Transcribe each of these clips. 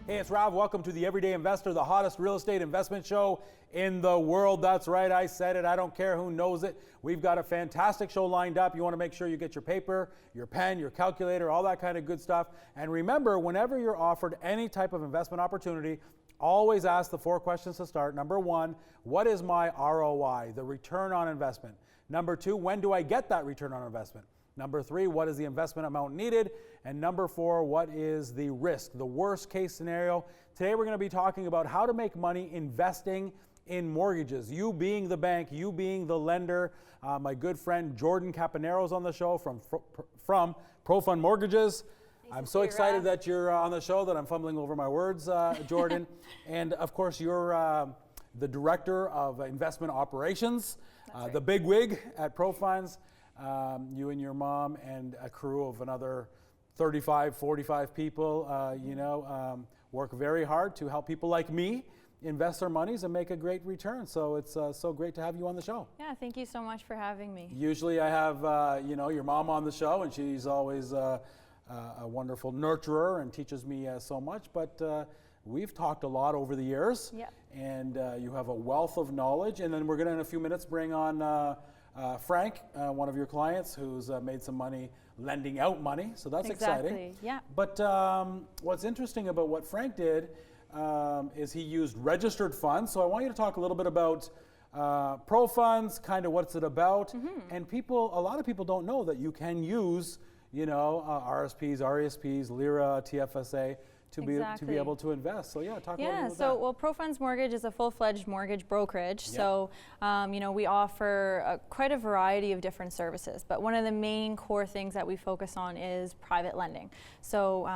Hey, it's Rav. Welcome to the Everyday Investor, the hottest real estate investment show in the world. That's right, I said it. I don't care who knows it. We've got a fantastic show lined up. You want to make sure you get your paper, your pen, your calculator, all that kind of good stuff. And remember, whenever you're offered any type of investment opportunity, always ask the 4 questions to start. Number 1, what is my ROI, the return on investment? Number 2, when do I get that return on investment? Number 3, what is the investment amount needed? And number 4, what is the risk, the worst case scenario? Today we're going to be talking about how to make money investing in mortgages. You being the bank, you being the lender. My good friend Jordan Campagnaro is on the show from ProFund Mortgages. I'm so excited that you're on the show that I'm fumbling over my words, Jordan. And of course, you're the Director of Investment Operations, right. The big wig at ProFunds. You and your mom and a crew of another 35, 45 people, work very hard to help people like me invest their monies and make a great return. So it's so great to have you on the show. Yeah, thank you so much for having me. Usually I have, your mom on the show, and she's always a wonderful nurturer and teaches me so much. But we've talked a lot over the years, yep. And you have a wealth of knowledge. And then we're going to, in a few minutes, bring on Frank, one of your clients, who's made some money lending out money, so that's exciting. Yeah. But what's interesting about what Frank did is he used registered funds. So I want you to talk a little bit about ProFunds, kind of what's it about, and a lot of people don't know that you can use, RSPs, RESPs, LIRA, TFSA. To be able to invest. So yeah, talk a little bit about that. Well, ProFunds Mortgage is a full-fledged mortgage brokerage. Yep. So we offer quite a variety of different services, but one of the main core things that we focus on is private lending. So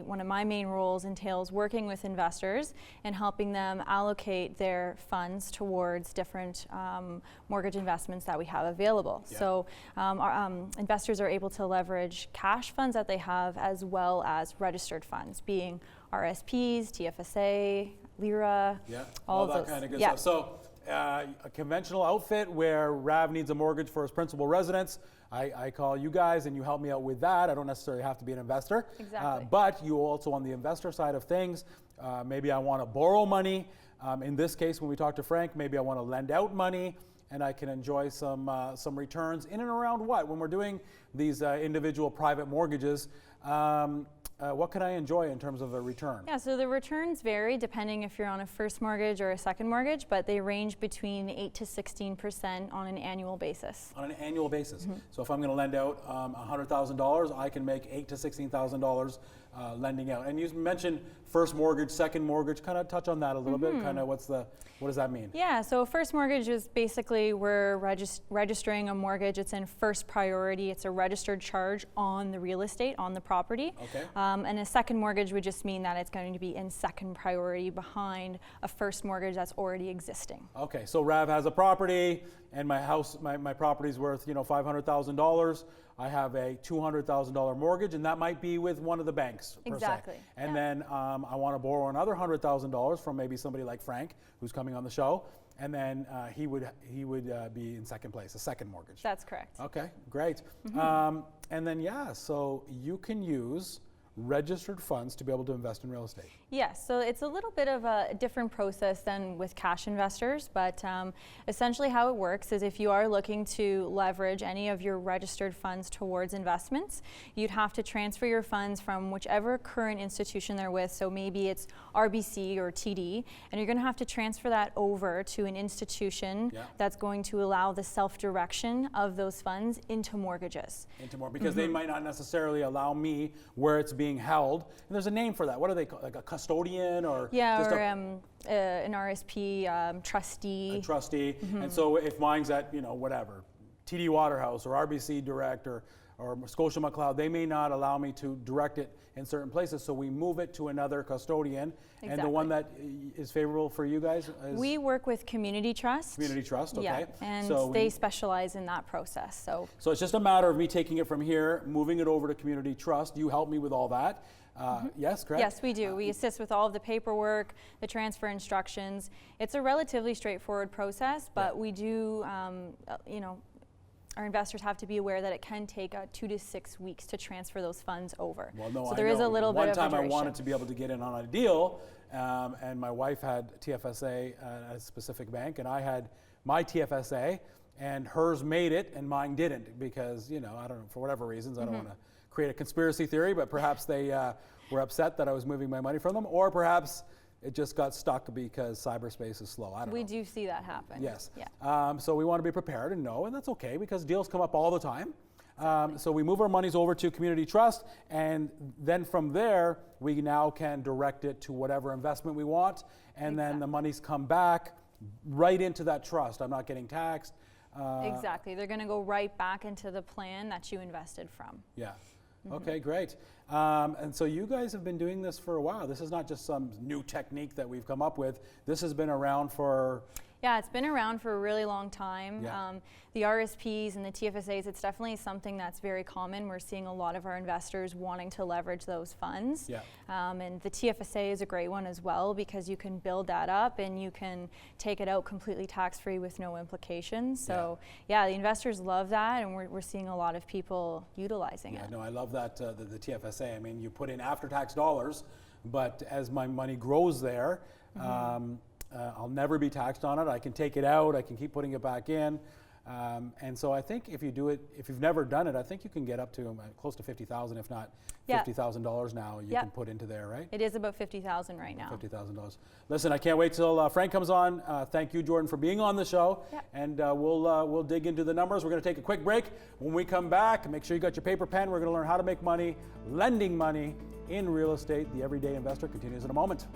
one of my main roles entails working with investors and helping them allocate their funds towards different mortgage investments that we have available. Yep. So our investors are able to leverage cash funds that they have as well as registered funds, being RSPs, TFSA, LIRA, all that kind of good stuff. So a conventional outfit where Rav needs a mortgage for his principal residence, I call you guys and you help me out with that. I don't necessarily have to be an investor. Exactly. But you also, on the investor side of things, maybe I want to borrow money. In this case, when we talk to Frank, maybe I want to lend out money, and I can enjoy some returns in and around what? When we're doing these individual private mortgages, what can I enjoy in terms of a return? Yeah, so the returns vary depending if you're on a first mortgage or a second mortgage, but they range between 8 to 16% on an annual basis. On an annual basis. So if I'm going to lend out $100,000, I can make $8,000 to $16,000 lending out. And you mentioned first mortgage, second mortgage. Kind of touch on that a little bit. Kind of what does that mean? Yeah, so first mortgage is basically we're registering a mortgage. It's in first priority. It's a registered charge on the real estate, on the property. Okay. And a second mortgage would just mean that it's going to be in second priority behind a first mortgage that's already existing. Okay, so Rav has a property, and my house, my property's worth $500,000. I have a $200,000 mortgage, and that might be with one of the banks. Exactly. Per se. And then I want to borrow another $100,000 from maybe somebody like Frank, who's coming on the show, and then he would be in second place, a second mortgage. That's correct. Okay, great. And then so you can use registered funds to be able to invest in real estate. Yes, so it's a little bit of a different process than with cash investors, but essentially how it works is if you are looking to leverage any of your registered funds towards investments, you'd have to transfer your funds from whichever current institution they're with, so maybe it's RBC or TD, and you're going to have to transfer that over to an institution that's going to allow the self-direction of those funds into mortgages. Because they might not necessarily allow me where it's being held. And there's a name for that. What are they called? Like a custodian or? Yeah, just or an RSP trustee. A trustee. And so if mine's at, whatever, TD Waterhouse or RBC Direct or Scotia McLeod, they may not allow me to direct it in certain places, so we move it to another custodian. Exactly. And the one that is favorable for you guys is? We work with Community Trust. Community Trust, okay. Yeah, and so they specialize in that process. So it's just a matter of me taking it from here, moving it over to Community Trust. You help me with all that. Yes, correct? Yes, we do. We assist with all of the paperwork, the transfer instructions. It's a relatively straightforward process, but we do, our investors have to be aware that it can take 2 to 6 weeks to transfer those funds over. Well, no, so I there is know. a little bit of a One time I duration. wanted to be able to get in on a deal, and my wife had TFSA at a specific bank, and I had my TFSA, and hers made it, and mine didn't, because, you know, I don't know, for whatever reasons, I don't want to create a conspiracy theory, but perhaps they were upset that I was moving my money from them, or perhaps it just got stuck because cyberspace is slow. I don't know. We do see that happen. Yes. Yeah. So we want to be prepared and know, and that's okay because deals come up all the time. So we move our monies over to Community Trust, and then from there, we now can direct it to whatever investment we want, and then the monies come back right into that trust. I'm not getting taxed. Exactly. They're going to go right back into the plan that you invested from. Yeah. Okay, great. And so you guys have been doing this for a while. This is not just some new technique that we've come up with. This has been around for... Yeah, it's been around for a really long time. Yeah. The RSPs and the TFSAs, it's definitely something that's very common. We're seeing a lot of our investors wanting to leverage those funds. Yeah. And the TFSA is a great one as well because you can build that up and you can take it out completely tax-free with no implications. So yeah, the investors love that, and we're seeing a lot of people utilizing it. No, I love that, the TFSA. I mean, you put in after-tax dollars, but as my money grows there, I'll never be taxed on it. I can take it out. I can keep putting it back in. And so I think if you do it, if you've never done it, I think you can get up to close to $50,000, if not $50,000 now you can put into there, right? It is about $50,000 right now. $50,000. Listen, I can't wait till Frank comes on. Thank you, Jordan, for being on the show. And we'll dig into the numbers. We're going to take a quick break. When we come back, make sure you got your paper pen. We're going to learn how to make money, lending money in real estate. The Everyday Investor continues in a moment.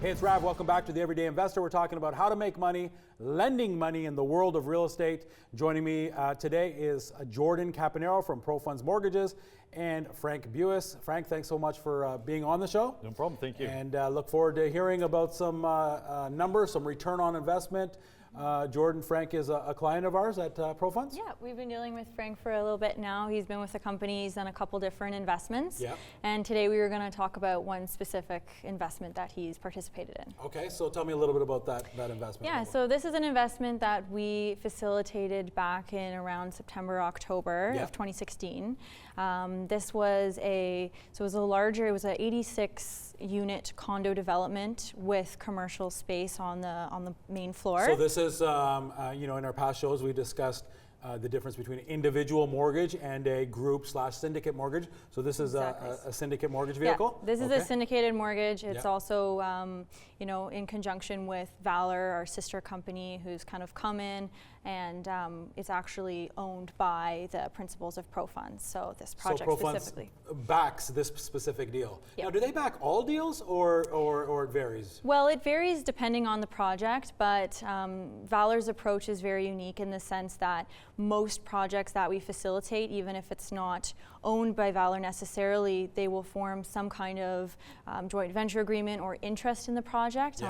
Hey, it's Rav. Welcome back to the Everyday Investor. We're talking about how to make money, lending money in the world of real estate. Joining me today is Jordan Campagnaro from Pro Funds Mortgages and Frank Buis. Frank, thanks so much for being on the show. No problem, thank you. And look forward to hearing about some numbers, some return on investment. Jordan, Frank is a client of ours at Pro Funds. Yeah, we've been dealing with Frank for a little bit now. He's been with the company, he's done a couple different investments. Yeah. And today we were going to talk about one specific investment that he's participated in. Okay, so tell me a little bit about that investment. Yeah, so this is an investment that we facilitated back in around September, October of 2016. This was it was an 86 unit condo development with commercial space on the main floor. So this is, in our past shows we discussed the difference between individual mortgage and a group/syndicate mortgage. So this is a syndicate mortgage vehicle? Yeah, this is a syndicated mortgage. It's also, in conjunction with Valor, our sister company, who's kind of come in, and it's actually owned by the principals of Pro Funds. So this project Pro specifically Funds backs this specific deal. Yep. Now, do they back all deals, or it varies? Well, it varies depending on the project, but Valor's approach is very unique in the sense that most projects that we facilitate, even if it's not owned by Valor necessarily, they will form some kind of joint venture agreement or interest in the project,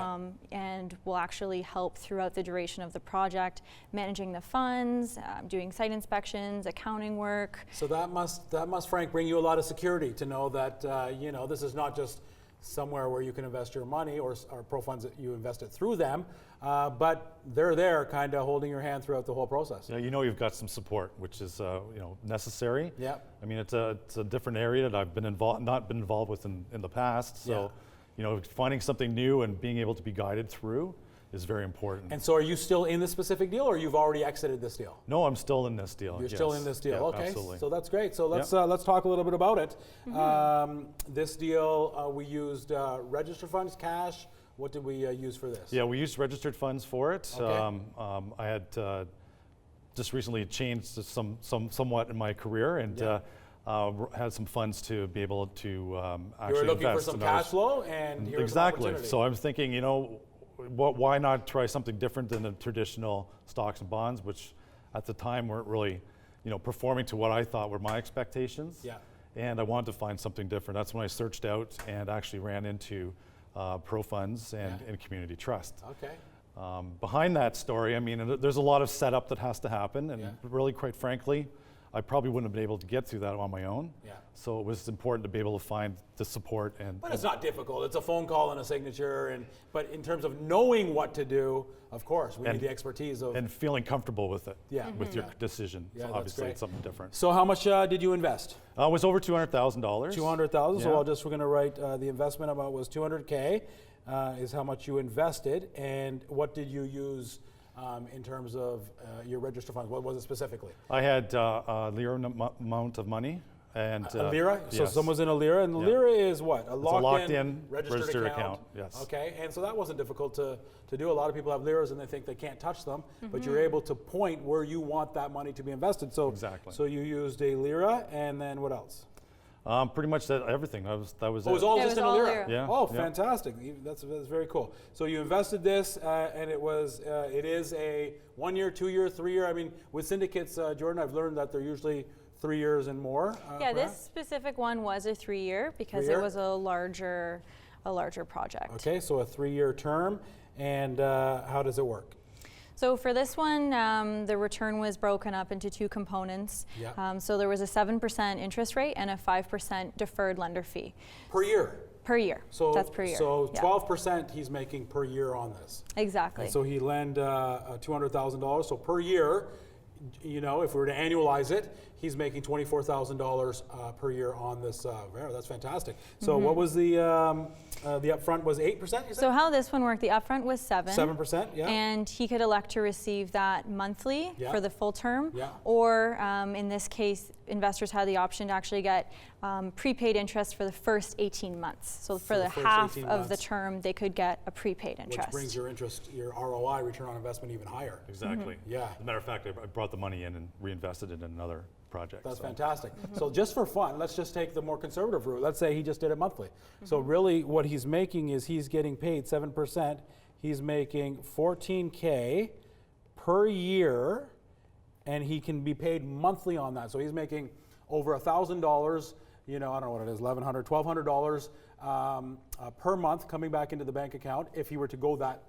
and will actually help throughout the duration of the project, managing the funds, doing site inspections, accounting work. So that must, Frank, bring you a lot of security to know that this is not just somewhere where you can invest your money or Pro Funds that you invest it through them, but they're there kind of holding your hand throughout the whole process. Yeah, you've got some support, which is necessary. Yeah. I mean, it's a different area that I've not been involved with in the past. So, finding something new and being able to be guided through is very important. And so are you still in this specific deal, or you've already exited this deal? No, I'm still in this deal. You're still in this deal, yeah, okay. Absolutely. So that's great. So let's talk a little bit about it. This deal, we used registered funds, cash. What did we use for this? Yeah, we used registered funds for it. Okay. I had just recently changed somewhat in my career and had some funds to be able to actually invest. You were looking for some cash flow, and here's exactly. an opportunity. So I'm thinking, why not try something different than the traditional stocks and bonds, which at the time weren't really, performing to what I thought were my expectations. Yeah. And I wanted to find something different. That's when I searched out and actually ran into pro funds and community trust. Okay. Behind that story, I mean, there's a lot of setup that has to happen, and Yeah. really, quite frankly, I probably wouldn't have been able to get through that on my own. Yeah. So it was important to be able to find the support But it's not difficult. It's a phone call and a signature, but in terms of knowing what to do, of course, we need the expertise of. and feeling comfortable with it. Yeah. With your Yeah. decision. Yeah, So that's obviously, great. it's something different. So how much did you invest? It was over $200,000. 200,000. So Yeah. we're going to write the investment amount was 200K. Is how much you invested, and what did you use in terms of your registered funds? What was it specifically? I had a LIRA amount of money. And A LIRA? So yes. someone's in a LIRA, and the LIRA is what? A locked-in registered account, yes. Okay, and so that wasn't difficult to do. A lot of people have LIRAs and they think they can't touch them, but you're able to point where you want that money to be invested. So, Exactly. So you used a LIRA, and then what else? Pretty much everything. That was Oh, it it. was all Yeah, it just was in a all LIRA? LIRA. Yeah, Oh, yeah. fantastic. That's very cool. So you invested this, and it is a 1 year, 2 year, 3 year. I mean, with syndicates, Jordan, I've learned that they're usually 3 years and more. Yeah, this perhaps? specific one was a 3-year because 3-year? it was a larger project. Okay, so a 3-year term, and how does it work? So for this one, the return was broken up into 2 components. Yeah. So there was a 7% interest rate and a 5% deferred lender fee Per year? per year. So That's per year. So Yeah. 12% he's making per year on this. Exactly. And so he lent $200,000. So per year, you know, if we were to annualize it, he's making $24,000 per year on this. That's fantastic. So what was the upfront was 8%? You said? So how this one worked, the upfront was 7%. Yeah. And he could elect to receive that monthly Yeah. for the full term, Yeah. or in this case, investors had the option to actually get prepaid interest for the first 18 months. So for the the first half 18 of the months. term, they could get a prepaid interest. Which brings your interest, your ROI, return on investment, even higher. Exactly. Yeah. As a matter of fact, I brought the money in and reinvested it in another project. That's so. fantastic. So just for fun, let's just take the more conservative route. Let's say he just did it monthly. So really what he's making is he's getting paid 7%. He's making $14K per year, and he can be paid monthly on that. So he's making over $1,000, you know, I don't know what it is, $1,100, $1,200 per month coming back into the bank account if he were to go that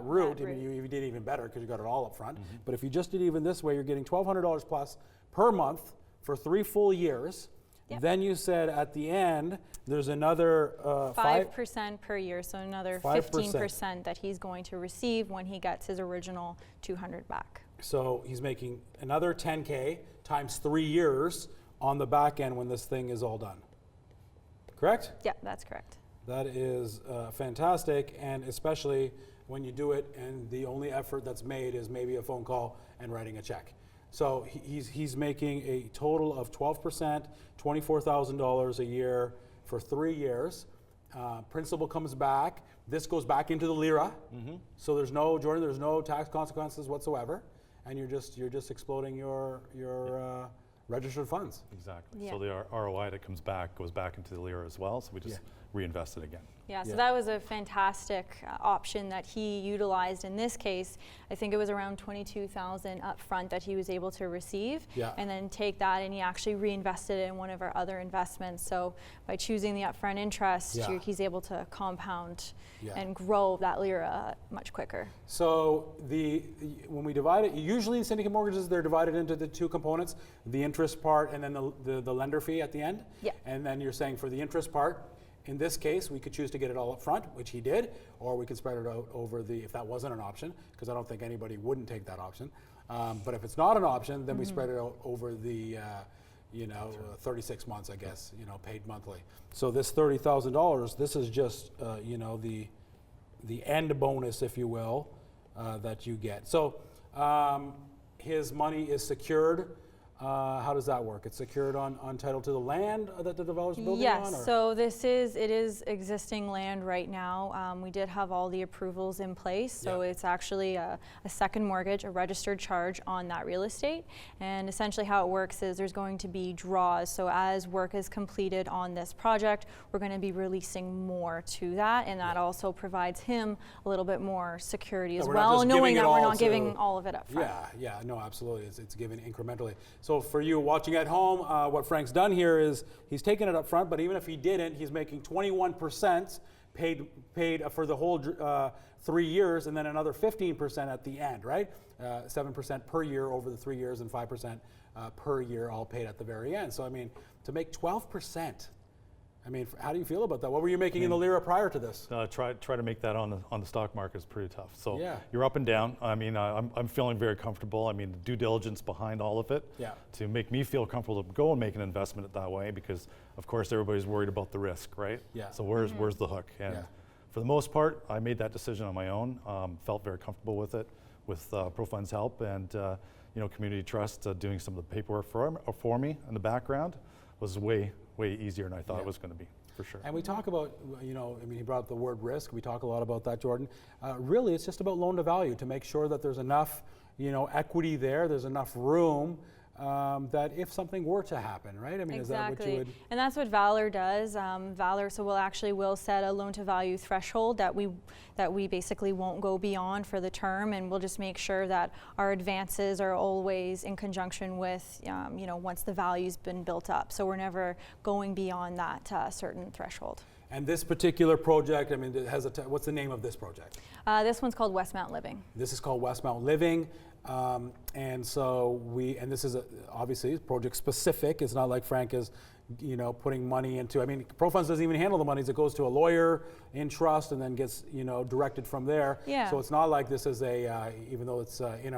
route. I mean, you did even better because you got it all up front. But if you just did even this way, you're getting $1,200 plus per month for 3 full years. Yep. Then you said at the end, there's another 5% per year, so another 5%. 15% that he's going to receive when he gets his original 200 back. So he's making another 10K times 3 years on the back end when this thing is all done. Correct? Yeah, that's correct. That is fantastic, and especially when you do it and the only effort that's made is maybe a phone call and writing a check. So he's making a total of 12%, $24,000 a year for 3 years. Principal comes back. This goes back into the LIRA. So there's no tax consequences whatsoever, and you're just exploding your registered funds. Exactly. Yeah. So the ROI that comes back goes back into the LIRA as well. So we just reinvest it again. Yeah, so Yeah. that was a fantastic option that he utilized in this case. I think it was around $22,000 up front that he was able to receive, Yeah. and then take that and he actually reinvested it in one of our other investments. So by choosing the upfront interest, Yeah. he's able to compound Yeah. and grow that LIRA much quicker. So when we divide it, usually in syndicate mortgages, they're divided into the 2 components, the interest part and then the lender fee at the end. Yeah. And then you're saying for the interest part, in this case, we could choose to get it all up front, which he did, or we could spread it out over if that wasn't an option, because I don't think anybody wouldn't take that option. But if it's not an option, then we spread it out over the 36 months, I guess, paid monthly. So this $30,000, this is just, the end bonus, if you will, that you get. So his money is secured. How does that work? It's secured on title to the land that the developer's building on? Yes, or? so it is existing land right now. We did have all the approvals in place, so Yeah. it's actually a second mortgage, a registered charge on that real estate. And essentially how it works is there's going to be draws. So as work is completed on this project, we're going to be releasing more to that, and that also provides him a little bit more security as we're not well, just knowing giving it that we're all not to- giving all of it up front. Yeah, no, absolutely. It's given incrementally. So for you watching at home, what Frank's done here is he's taken it up front, but even if he didn't, he's making 21% paid for the whole 3 years, and then another 15% at the end, right? 7% per year over the 3 years, and 5% per year, all paid at the very end. So I mean, to make 12%. I mean, how do you feel about that? What were you making in the LIRA prior to this? Try to make that on the stock market is pretty tough. So Yeah. you're up and down. I mean, I'm feeling very comfortable. I mean, the due diligence behind all of it to make me feel comfortable to go and make an investment that way, because of course everybody's worried about the risk, right? Yeah. So where's the hook? And for the most part, I made that decision on my own. Felt very comfortable with it, with ProFund's help, and Community Trust doing some of the paperwork for me in the background was way easier than I thought it was going to be, for sure. And we talk about, I mean, he brought up the word risk. We talk a lot about that, Jordan. Really, it's just about loan to value, to make sure that there's enough, equity there's enough room that if something were to happen, right? I mean, is that what you would? And that's what Valor does. Valor, so we'll set a loan to value threshold that we basically won't go beyond for the term, and we'll just make sure that our advances are always in conjunction with, once the value's been built up. So we're never going beyond that certain threshold. And this particular project, I mean, it has what's the name of this project? This one's called Westmount Living. This is called Westmount Living. And so this is obviously project specific. It's not like Frank is, putting money into, I mean, ProFunds doesn't even handle the monies. It goes to a lawyer in trust and then gets, directed from there. Yeah. So it's not like this is even though it's in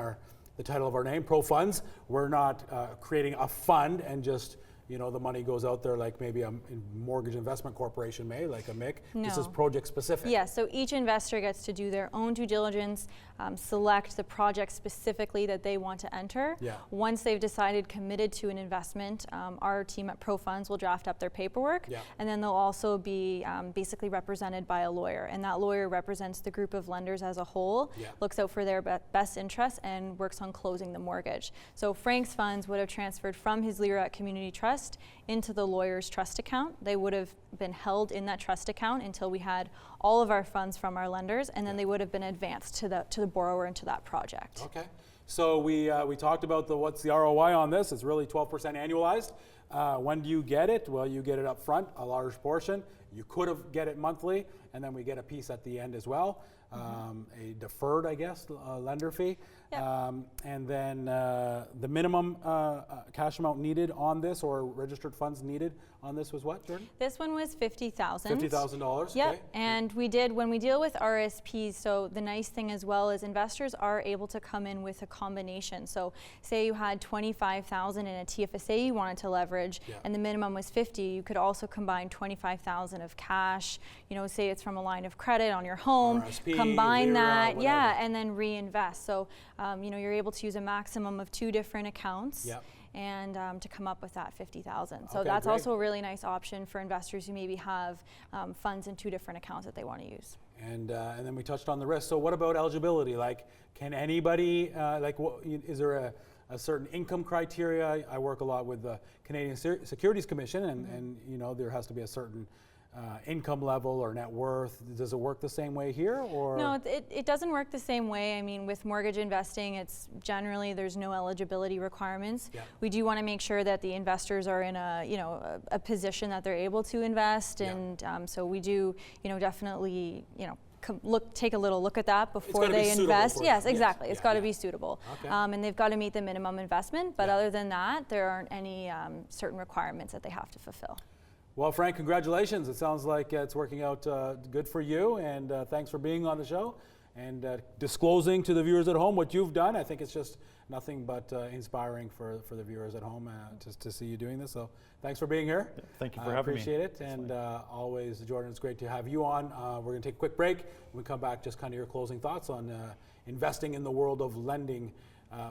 the title of our name, ProFunds, we're not creating a fund and just, the money goes out there like maybe a mortgage investment corporation may, like a MIC. No. This is project specific. Yeah, so each investor gets to do their own due diligence, select the project specifically that they want to enter. Yeah. Once they've decided, committed to an investment, our team at ProFunds will draft up their paperwork, and then they'll also be basically represented by a lawyer, and that lawyer represents the group of lenders as a whole, looks out for their best interests, and works on closing the mortgage. So Frank's funds would have transferred from his LIRA Community Trust into the lawyer's trust account. They would have been held in that trust account until we had all of our funds from our lenders, and then they would have been advanced to the borrower into that project. Okay. So we talked about what's the ROI on this. It's really 12% annualized. When do you get it? Well, you get it up front, a large portion. You could have get it monthly, and then we get a piece at the end as well. A deferred, I guess, lender fee. And then the minimum cash amount needed on this, or registered funds needed on this, was what, Jordan? This one was $50,000. $50,000. Yep. Okay. And when we deal with RSPs, so the nice thing as well is investors are able to come in with a combination. So say you had $25,000 in a TFSA you wanted to leverage, and the minimum was $50,000. You could also combine $25,000 of cash. Say it's from a line of credit on your home. RRSP, combine LIRA, that, whatever. and then reinvest. So you're able to use a maximum of 2 different accounts. And to come up with that $50,000. So that's also a really nice option for investors who maybe have funds in 2 different accounts that they want to use. And then we touched on the risk. So what about eligibility? Like, can anybody, is there a certain income criteria? I work a lot with the Canadian Securities Commission, and there has to be a certain income level or net worth. Does it work the same way here, or? No, it doesn't work the same way. I mean, with mortgage investing, it's generally there's no eligibility requirements. We do want to make sure that the investors are in a position that they're able to invest, and so we do definitely take a little look at that before they invest. Yes, exactly. It's got to be suitable, and they've got to meet the minimum investment. But other than that, there aren't any certain requirements that they have to fulfill. Well, Frank, congratulations. It sounds like it's working out good for you, and thanks for being on the show and disclosing to the viewers at home what you've done. I think it's just nothing but inspiring for the viewers at home just to see you doing this. So thanks for being here. Thank you for having me. Appreciate it. And always, Jordan, it's great to have you on. We're going to take a quick break. When we come back, just kind of your closing thoughts on investing in the world of lending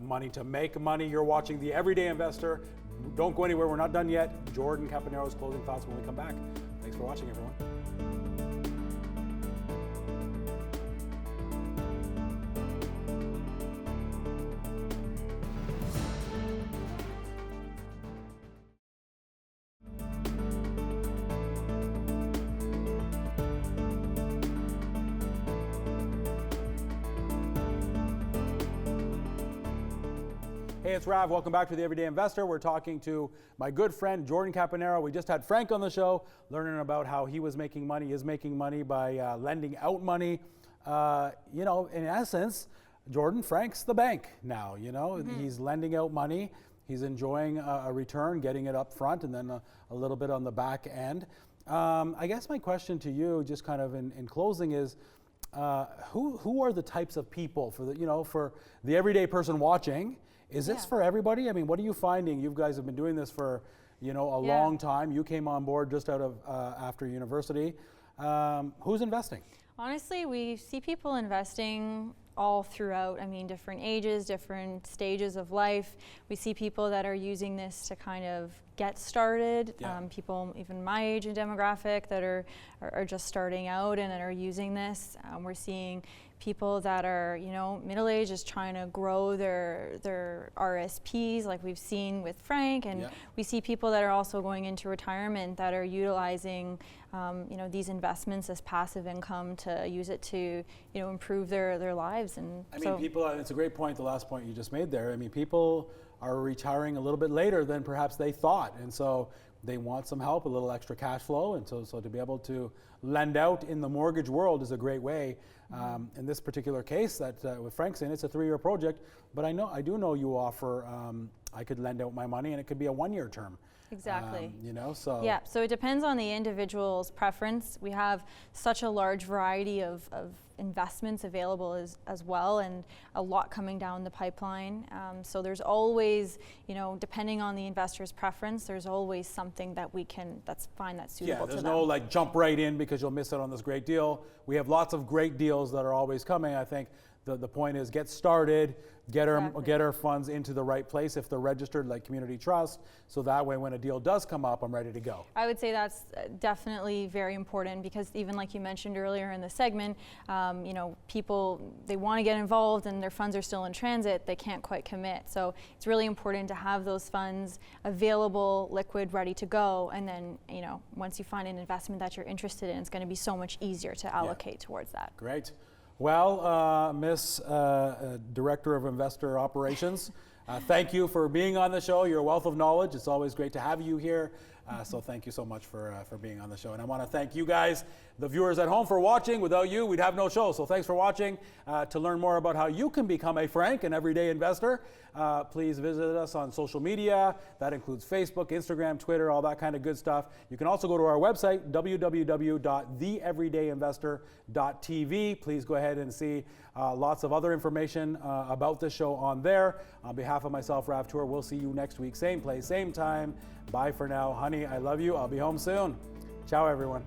money to make money. You're watching The Everyday Investor. Don't go anywhere. We're not done yet. Jordan Campagnaro's closing thoughts when we come back. Thanks for watching, everyone. Hey, it's Rav. Welcome back to The Everyday Investor. We're talking to my good friend, Jordan Campagnaro. We just had Frank on the show, learning about how he was making money, is making money by lending out money. You know, in essence, Jordan, Frank's the bank now, you know. He's lending out money. He's enjoying a return, getting it up front, and then a little bit on the back end. I guess my question to you, just kind of in closing, is who are the types of people for for the everyday person watching? Is this for everybody? I mean, what are you finding? You guys have been doing this for a long time. You came on board just out of after university. Who's investing? Honestly, we see people investing all throughout. I mean, different ages, different stages of life. We see people that are using this to kind of get started. People even my age and demographic that are just starting out and that are using this. We're seeing people that are, middle-aged, just trying to grow their RSPs, like we've seen with Frank, and we see people that are also going into retirement that are utilizing, these investments as passive income to use it to, improve their lives. And I mean, people. It's a great point. The last point you just made there. I mean, people are retiring a little bit later than perhaps they thought, and so they want some help, a little extra cash flow, and so to be able to lend out in the mortgage world is a great way. In this particular case, that with Frank's in, it's a 3-year project, but I do know you offer. I could lend out my money, and it could be a 1-year term. Exactly. So yeah. So it depends on the individual's preference. We have such a large variety of investments available as well, and a lot coming down the pipeline. So there's always, depending on the investor's preference, there's always something that that's suitable to them. Yeah, there's no like jump right in because you'll miss out on this great deal. We have lots of great deals that are always coming. I think the point is get started, get our funds into the right place if they're registered like Community Trust, so that way when a deal does come up, I'm ready to go. I would say that's definitely very important, because even like you mentioned earlier in the segment, people, they want to get involved and their funds are still in transit, they can't quite commit. So it's really important to have those funds available, liquid, ready to go, and then once you find an investment that you're interested in, it's going to be so much easier to allocate towards that. Great. Well, Miss Director of Investor Operations, thank you for being on the show. You're a wealth of knowledge. It's always great to have you here. So thank you so much for being on the show. And I want to thank you guys, the viewers at home, for watching. Without you, we'd have no show. So thanks for watching. To learn more about how you can become a Frank, an everyday investor, please visit us on social media. That includes Facebook, Instagram, Twitter, all that kind of good stuff. You can also go to our website, www.theeverydayinvestor.tv. Please go ahead and see lots of other information about the show on there. On behalf of myself, Rav Tour, we'll see you next week. Same place, same time. Bye for now. Honey, I love you. I'll be home soon. Ciao, everyone.